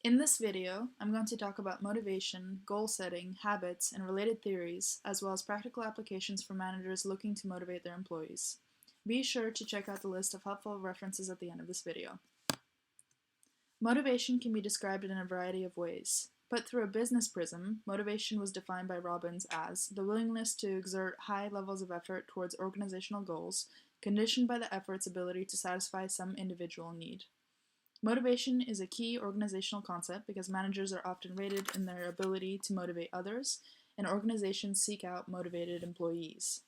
In this video, I'm going to talk about motivation, goal setting, habits, and related theories, as well as practical applications for managers looking to motivate their employees. Be sure to check out the list of helpful references at the end of this video. Motivation can be described in a variety of ways. Put through a business prism, motivation was defined by Robbins as the willingness to exert high levels of effort towards organizational goals, conditioned by the effort's ability to satisfy some individual need. Motivation is a key organizational concept because managers are often rated in their ability to motivate others, and organizations seek out motivated employees.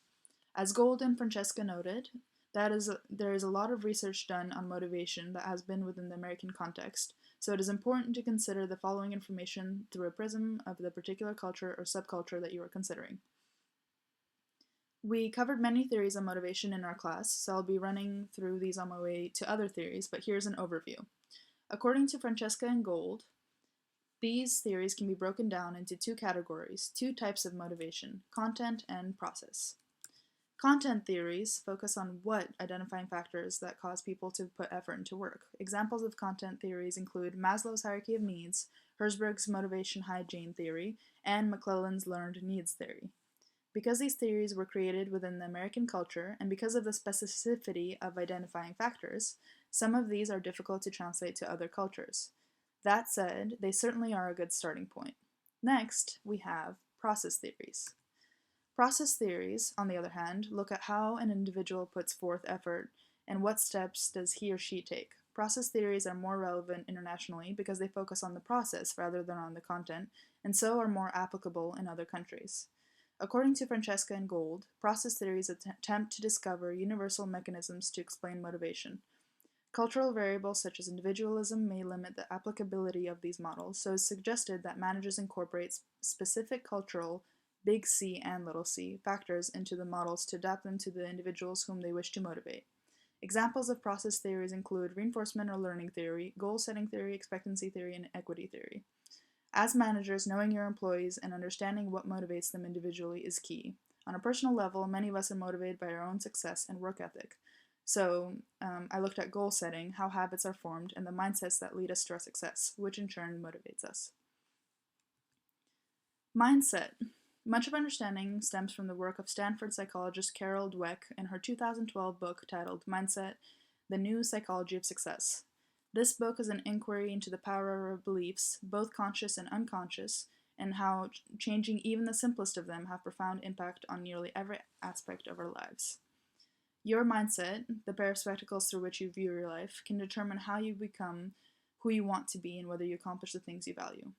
As Gold and Francesca noted, there is a lot of research done on motivation that has been within the American context, so it is important to consider the following information through a prism of the particular culture or subculture that you are considering. We covered many theories on motivation in our class, so I'll be running through these on my way to other theories, but here's an overview. According to Francesca and Gold, these theories can be broken down into two categories, two types of motivation, content and process. Content theories focus on what identifying factors that cause people to put effort into work. Examples of content theories include Maslow's hierarchy of needs, Herzberg's motivation hygiene theory, and McClelland's learned needs theory. Because these theories were created within the American culture, and because of the specificity of identifying factors, some of these are difficult to translate to other cultures. That said, they certainly are a good starting point. Next, we have process theories. Process theories, on the other hand, look at how an individual puts forth effort and what steps does he or she take. Process theories are more relevant internationally because they focus on the process rather than on the content, and so are more applicable in other countries. According to Francesca and Gold, process theories attempt to discover universal mechanisms to explain motivation. Cultural variables such as individualism may limit the applicability of these models, so it's suggested that managers incorporate specific cultural, big C and little c, factors into the models to adapt them to the individuals whom they wish to motivate. Examples of process theories include reinforcement or learning theory, goal-setting theory, expectancy theory, and equity theory. As managers, knowing your employees and understanding what motivates them individually is key. On a personal level, many of us are motivated by our own success and work ethic. So I looked at goal setting, how habits are formed, and the mindsets that lead us to our success, which in turn motivates us. Mindset. Much of understanding stems from the work of Stanford psychologist Carol Dweck in her 2012 book titled Mindset, The New Psychology of Success. This book is an inquiry into the power of our beliefs, both conscious and unconscious, and how changing even the simplest of them have profound impact on nearly every aspect of our lives. Your mindset, the pair of spectacles through which you view your life, can determine how you become who you want to be and whether you accomplish the things you value.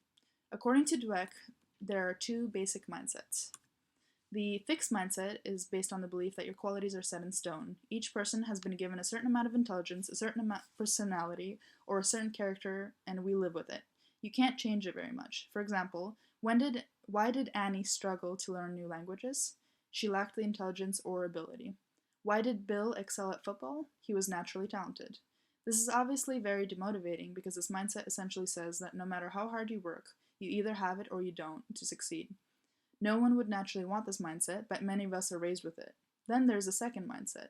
According to Dweck, there are two basic mindsets. The fixed mindset is based on the belief that your qualities are set in stone. Each person has been given a certain amount of intelligence, a certain amount of personality, or a certain character, and we live with it. You can't change it very much. For example, why did Annie struggle to learn new languages? She lacked the intelligence or ability. Why did Bill excel at football? He was naturally talented. This is obviously very demotivating because this mindset essentially says that no matter how hard you work, you either have it or you don't to succeed. No one would naturally want this mindset, but many of us are raised with it. Then there's a second mindset.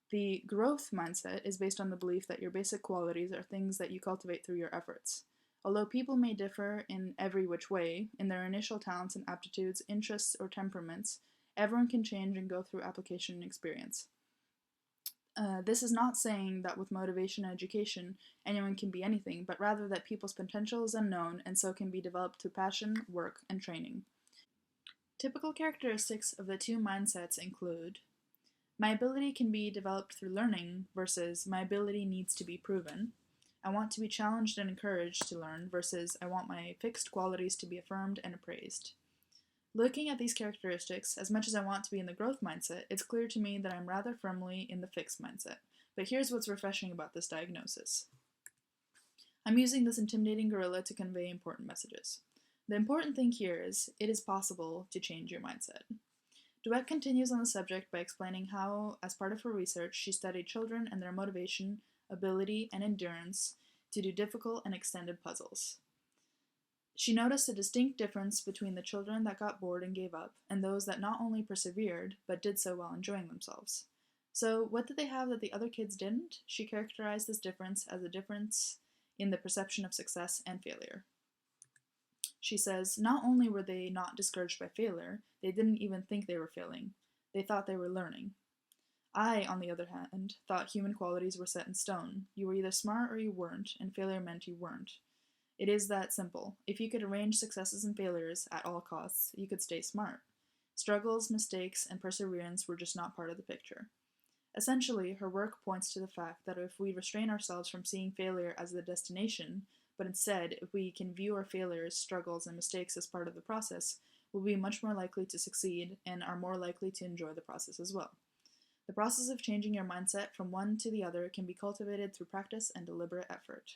The growth mindset is based on the belief that your basic qualities are things that you cultivate through your efforts. Although people may differ in every which way, in their initial talents and aptitudes, interests, or temperaments, everyone can change and go through application and experience. This is not saying that with motivation and education, anyone can be anything, but rather that people's potential is unknown and so can be developed through passion, work, and training. Typical characteristics of the two mindsets include my ability can be developed through learning versus my ability needs to be proven. I want to be challenged and encouraged to learn versus I want my fixed qualities to be affirmed and appraised. Looking at these characteristics, as much as I want to be in the growth mindset, it's clear to me that I'm rather firmly in the fixed mindset. But here's what's refreshing about this diagnosis. I'm using this intimidating gorilla to convey important messages. The important thing here is, it is possible to change your mindset. Dweck continues on the subject by explaining how, as part of her research, she studied children and their motivation, ability, and endurance to do difficult and extended puzzles. She noticed a distinct difference between the children that got bored and gave up, and those that not only persevered, but did so while enjoying themselves. So, what did they have that the other kids didn't? She characterized this difference as a difference in the perception of success and failure. She says, not only were they not discouraged by failure, they didn't even think they were failing. They thought they were learning. I, on the other hand, thought human qualities were set in stone. You were either smart or you weren't, and failure meant you weren't. It is that simple. If you could arrange successes and failures at all costs, you could stay smart. Struggles, mistakes, and perseverance were just not part of the picture. Essentially, her work points to the fact that if we restrain ourselves from seeing failure as the destination, but instead, if we can view our failures, struggles, and mistakes as part of the process, we'll be much more likely to succeed and are more likely to enjoy the process as well. The process of changing your mindset from one to the other can be cultivated through practice and deliberate effort.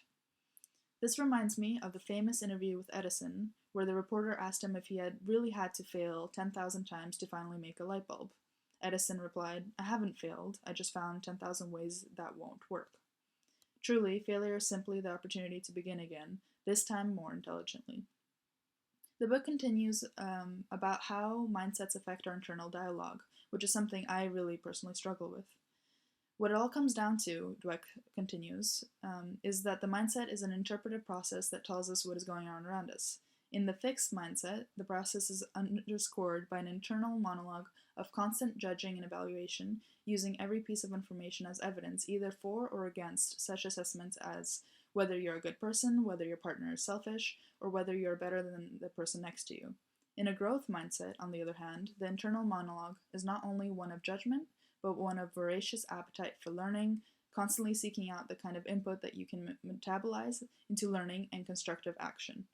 This reminds me of the famous interview with Edison, where the reporter asked him if he had really had to fail 10,000 times to finally make a light bulb. Edison replied, I haven't failed, I just found 10,000 ways that won't work. Truly, failure is simply the opportunity to begin again, this time more intelligently. The book continues about how mindsets affect our internal dialogue, which is something I really personally struggle with. What it all comes down to, Dweck continues, is that the mindset is an interpretive process that tells us what is going on around us. In the fixed mindset, the process is underscored by an internal monologue of constant judging and evaluation, using every piece of information as evidence, either for or against such assessments as whether you're a good person, whether your partner is selfish, or whether you're better than the person next to you. In a growth mindset, on the other hand, the internal monologue is not only one of judgment, but one of voracious appetite for learning, constantly seeking out the kind of input that you can metabolize into learning and constructive action.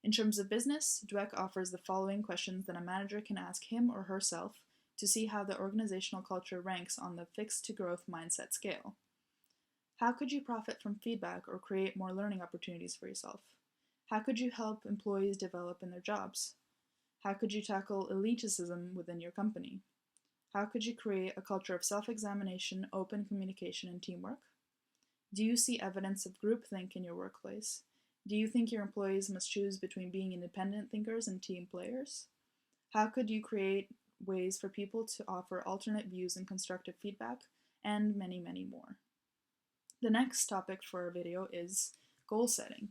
In terms of business, Dweck offers the following questions that a manager can ask him or herself to see how the organizational culture ranks on the fixed to growth mindset scale. How could you profit from feedback or create more learning opportunities for yourself? How could you help employees develop in their jobs? How could you tackle elitism within your company? How could you create a culture of self-examination, open communication, and teamwork? Do you see evidence of groupthink in your workplace? Do you think your employees must choose between being independent thinkers and team players? How could you create ways for people to offer alternate views and constructive feedback? And many, many more. The next topic for our video is goal setting.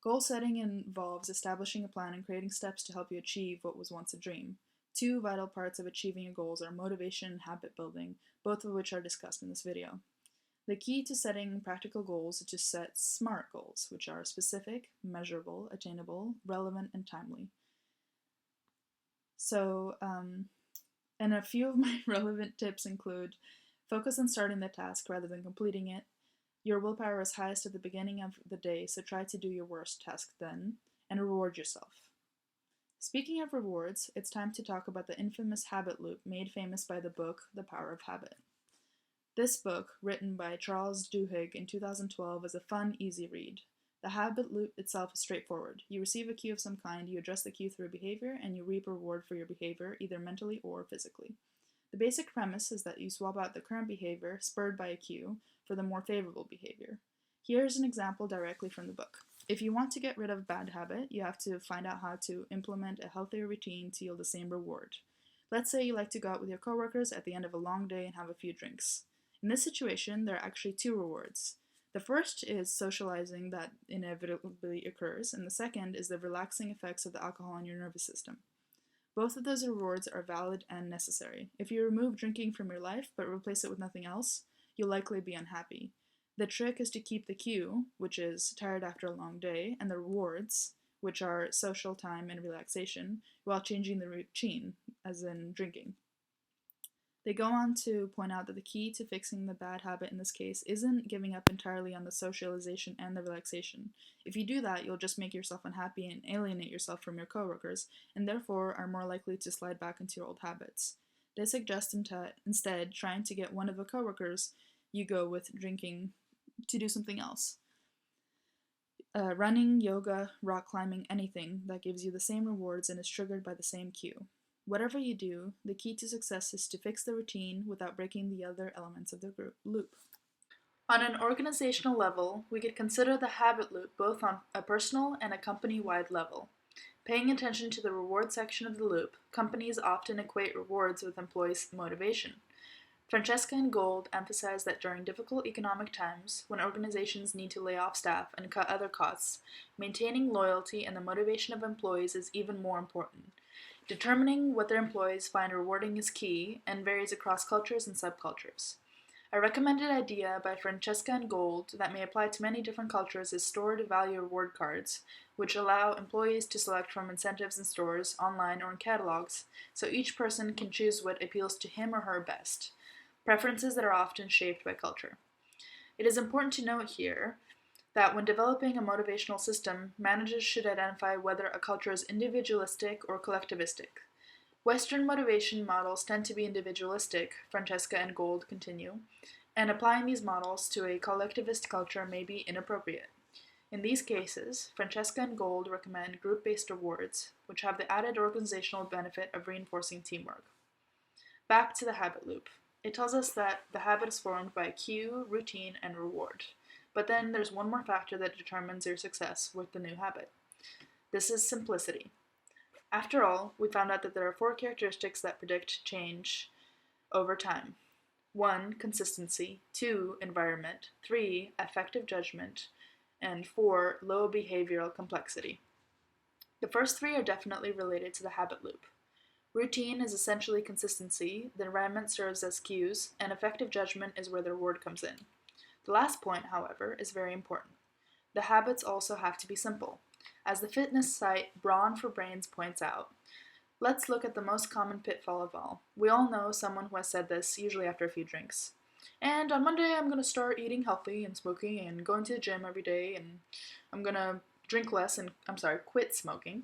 Goal setting involves establishing a plan and creating steps to help you achieve what was once a dream. Two vital parts of achieving your goals are motivation and habit building, both of which are discussed in this video. The key to setting practical goals is to set SMART goals, which are specific, measurable, attainable, relevant, and timely. So, and a few of my relevant tips include focus on starting the task rather than completing it. Your willpower is highest at the beginning of the day, so try to do your worst task then, and reward yourself. Speaking of rewards, it's time to talk about the infamous habit loop made famous by the book The Power of Habit. This book, written by Charles Duhigg in 2012, is a fun, easy read. The habit loop itself is straightforward. You receive a cue of some kind, you address the cue through behavior, and you reap a reward for your behavior, either mentally or physically. The basic premise is that you swap out the current behavior, spurred by a cue, for the more favorable behavior. Here's an example directly from the book. If you want to get rid of a bad habit, you have to find out how to implement a healthier routine to yield the same reward. Let's say you like to go out with your coworkers at the end of a long day and have a few drinks. In this situation, there are actually two rewards. The first is socializing that inevitably occurs, and the second is the relaxing effects of the alcohol on your nervous system. Both of those rewards are valid and necessary. If you remove drinking from your life but replace it with nothing else, you'll likely be unhappy. The trick is to keep the cue, which is tired after a long day, and the rewards, which are social time and relaxation, while changing the routine, as in drinking. They go on to point out that the key to fixing the bad habit in this case isn't giving up entirely on the socialization and the relaxation. If you do that, you'll just make yourself unhappy and alienate yourself from your coworkers, and therefore are more likely to slide back into your old habits. They suggest instead trying to get one of the coworkers you go with drinking to do something else. Running, yoga, rock climbing, anything that gives you the same rewards and is triggered by the same cue. Whatever you do, the key to success is to fix the routine without breaking the other elements of the group loop. On an organizational level, we could consider the habit loop both on a personal and a company-wide level. Paying attention to the reward section of the loop, companies often equate rewards with employees' motivation. Francesca and Gold emphasize that during difficult economic times, when organizations need to lay off staff and cut other costs, maintaining loyalty and the motivation of employees is even more important. Determining what their employees find rewarding is key and varies across cultures and subcultures. A recommended idea by Francesca and Gold that may apply to many different cultures is stored value reward cards, which allow employees to select from incentives in stores, online, or in catalogs, so each person can choose what appeals to him or her best, preferences that are often shaped by culture. It is important to note here that when developing a motivational system, managers should identify whether a culture is individualistic or collectivistic. Western motivation models tend to be individualistic, Francesca and Gold continue, and applying these models to a collectivist culture may be inappropriate. In these cases, Francesca and Gold recommend group-based rewards, which have the added organizational benefit of reinforcing teamwork. Back to the habit loop. It tells us that the habit is formed by cue, routine, and reward. But then there's one more factor that determines your success with the new habit. This is simplicity. After all, we found out that there are 4 characteristics that predict change over time. 1. Consistency. 2. Environment. 3. Affective judgment. And 4. Low behavioral complexity. The first 3 are definitely related to the habit loop. Routine is essentially consistency, the environment serves as cues, and effective judgment is where the reward comes in. The last point, however, is very important. The habits also have to be simple. As the fitness site Brawn for Brains points out, let's look at the most common pitfall of all. We all know someone who has said this, usually after a few drinks. And on Monday, I'm going to start eating healthy and smoking and going to the gym every day, and I'm going to quit smoking.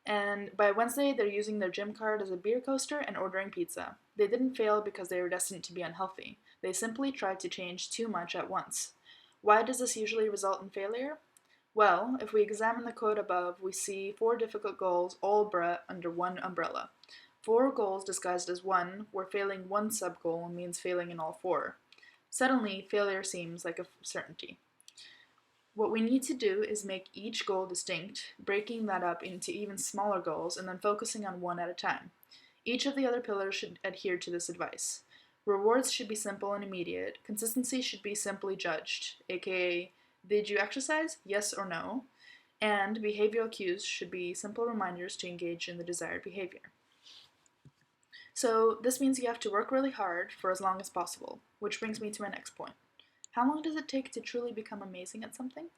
And by Wednesday, they're using their gym card as a beer coaster and ordering pizza. They didn't fail because they were destined to be unhealthy. They simply tried to change too much at once. Why does this usually result in failure? Well, if we examine the quote above, we see 4 difficult goals all brought under one umbrella. 4 goals disguised as one, where failing one sub-goal means failing in all 4. Suddenly, failure seems like a certainty. What we need to do is make each goal distinct, breaking that up into even smaller goals, and then focusing on one at a time. Each of the other pillars should adhere to this advice. Rewards should be simple and immediate. Consistency should be simply judged, aka, did you exercise? Yes or no? And behavioral cues should be simple reminders to engage in the desired behavior. So this means you have to work really hard for as long as possible, which brings me to my next point. How long does it take to truly become amazing at something?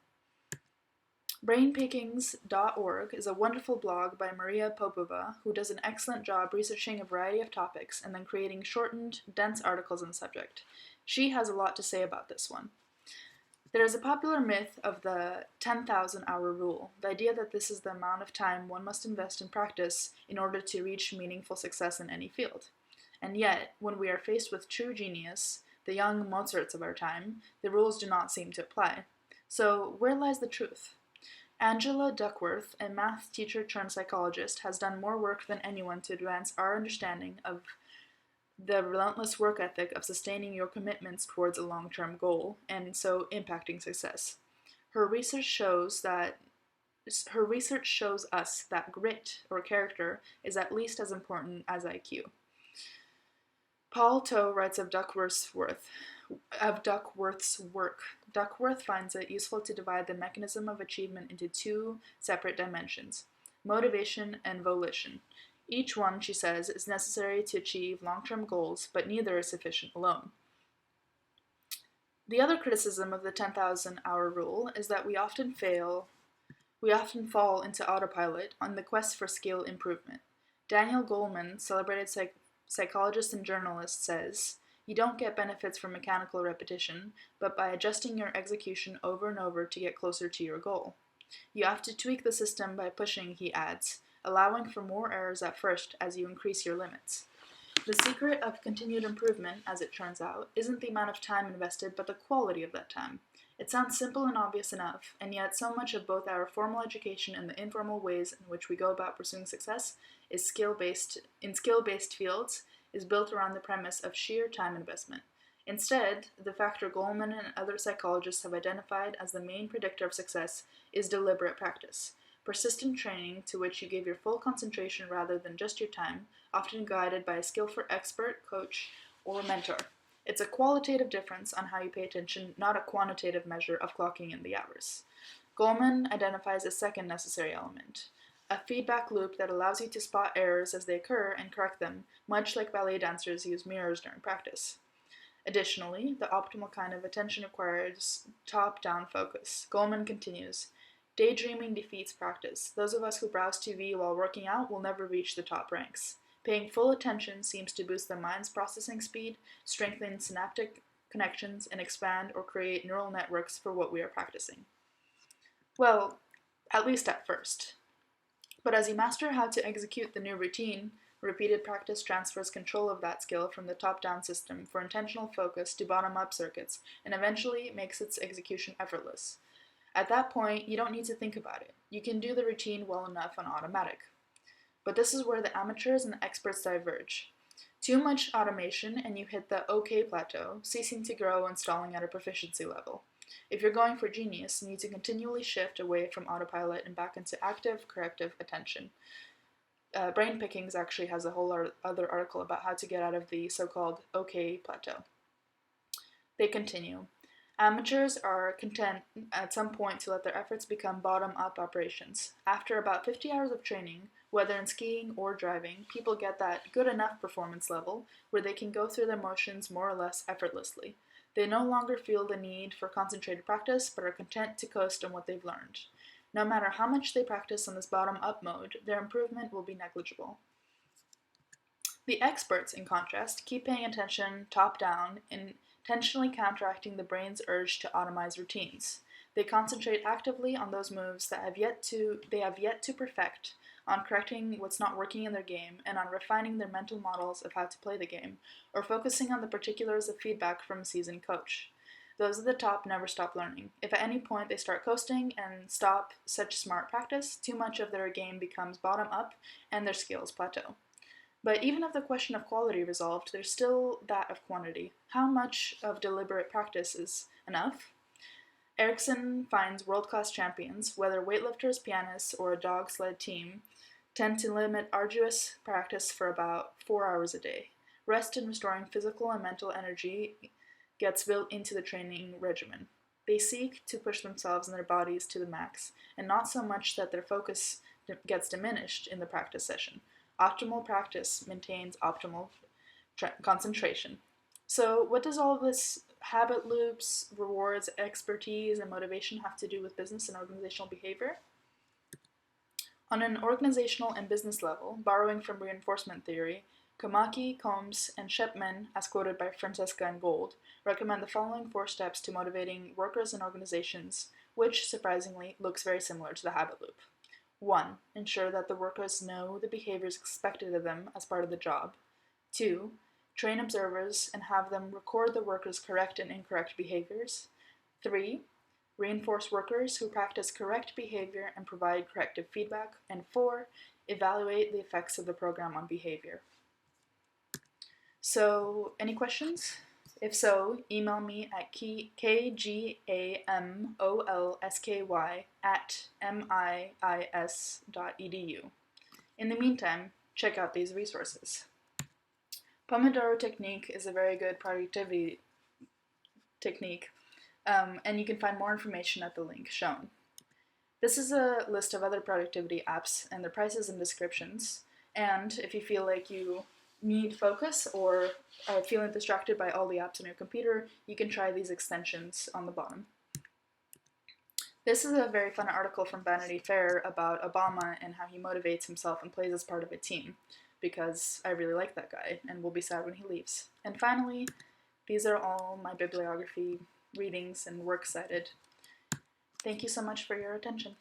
Brainpickings.org is a wonderful blog by Maria Popova, who does an excellent job researching a variety of topics and then creating shortened, dense articles on the subject. She has a lot to say about this one. There is a popular myth of the 10,000 hour rule, the idea that this is the amount of time one must invest in practice in order to reach meaningful success in any field. And yet, when we are faced with true genius, the young Mozarts of our time, the rules do not seem to apply. So, where lies the truth? Angela Duckworth, a math teacher turned psychologist, has done more work than anyone to advance our understanding of the relentless work ethic of sustaining your commitments towards a long-term goal, and so impacting success. Her research shows us that grit, or character, is at least as important as IQ. Paul Toe writes of Duckworth's work. Duckworth finds it useful to divide the mechanism of achievement into 2 separate dimensions, motivation and volition. Each one, she says, is necessary to achieve long-term goals, but neither is sufficient alone. The other criticism of the 10,000 hour rule is that we often fall into autopilot on the quest for skill improvement. Daniel Goleman, celebrated psychologist and journalist, says, "You don't get benefits from mechanical repetition, but by adjusting your execution over and over to get closer to your goal. You have to tweak the system by pushing," he adds, allowing for more errors at first as you increase your limits. The secret of continued improvement, as it turns out, isn't the amount of time invested, but the quality of that time. It sounds simple and obvious enough, and yet so much of both our formal education and the informal ways in which we go about pursuing success is skill-based fields is built around the premise of sheer time investment. Instead, the factor Goleman and other psychologists have identified as the main predictor of success is deliberate practice. Persistent training to which you give your full concentration rather than just your time, often guided by a skillful expert, coach, or mentor. It's a qualitative difference on how you pay attention, not a quantitative measure of clocking in the hours. Goleman identifies a second necessary element, a feedback loop that allows you to spot errors as they occur and correct them, much like ballet dancers use mirrors during practice. Additionally, the optimal kind of attention requires top-down focus. Goleman continues, daydreaming defeats practice. Those of us who browse TV while working out will never reach the top ranks. Paying full attention seems to boost the mind's processing speed, strengthen synaptic connections, and expand or create neural networks for what we are practicing. Well, at least at first. But as you master how to execute the new routine, repeated practice transfers control of that skill from the top-down system for intentional focus to bottom-up circuits, and eventually makes its execution effortless. At that point, you don't need to think about it. You can do the routine well enough on automatic. But this is where the amateurs and the experts diverge. Too much automation and you hit the OK plateau, ceasing to grow and stalling at a proficiency level. If you're going for genius, you need to continually shift away from autopilot and back into active, corrective attention. Brain Pickings actually has a whole other article about how to get out of the so-called OK plateau. They continue. Amateurs are content at some point to let their efforts become bottom-up operations. After about 50 hours of training, whether in skiing or driving, people get that good enough performance level where they can go through their motions more or less effortlessly. They no longer feel the need for concentrated practice, but are content to coast on what they've learned. No matter how much they practice on this bottom-up mode, their improvement will be negligible. The experts, in contrast, keep paying attention top-down, intentionally counteracting the brain's urge to automize routines. They concentrate actively on those moves that they have yet to perfect, on correcting what's not working in their game, and on refining their mental models of how to play the game, or focusing on the particulars of feedback from a seasoned coach. Those at the top never stop learning. If at any point they start coasting and stop such smart practice, too much of their game becomes bottom up and their skills plateau. But even if the question of quality resolved, there's still that of quantity. How much of deliberate practice is enough? Erickson finds world-class champions, whether weightlifters, pianists, or a dog-sled team, tend to limit arduous practice for about 4 hours a day. Rest and restoring physical and mental energy gets built into the training regimen. They seek to push themselves and their bodies to the max, and not so much that their focus gets diminished in the practice session. Optimal practice maintains optimal concentration. So what does all this habit loops, rewards, expertise, and motivation have to do with business and organizational behavior? On an organizational and business level, borrowing from reinforcement theory, Komaki, Combs, and Shepman, as quoted by Francesca and Gold, recommend the following 4 steps to motivating workers and organizations, which, surprisingly, looks very similar to the habit loop. 1. Ensure that the workers know the behaviors expected of them as part of the job. 2. Train observers and have them record the workers' correct and incorrect behaviors. 3. Reinforce workers who practice correct behavior and provide corrective feedback. And 4. Evaluate the effects of the program on behavior. So, any questions? If so, email me at kgamolsky@miis.edu. In the meantime, check out these resources. Pomodoro technique is a very good productivity technique, and you can find more information at the link shown. This is a list of other productivity apps and their prices and descriptions, and if you feel like you need focus or are feeling distracted by all the apps on your computer, you can try these extensions on the bottom. This is a very fun article from Vanity Fair about Obama and how he motivates himself and plays as part of a team, because I really like that guy and will be sad when he leaves. And finally, these are all my bibliography readings and works cited. Thank you so much for your attention.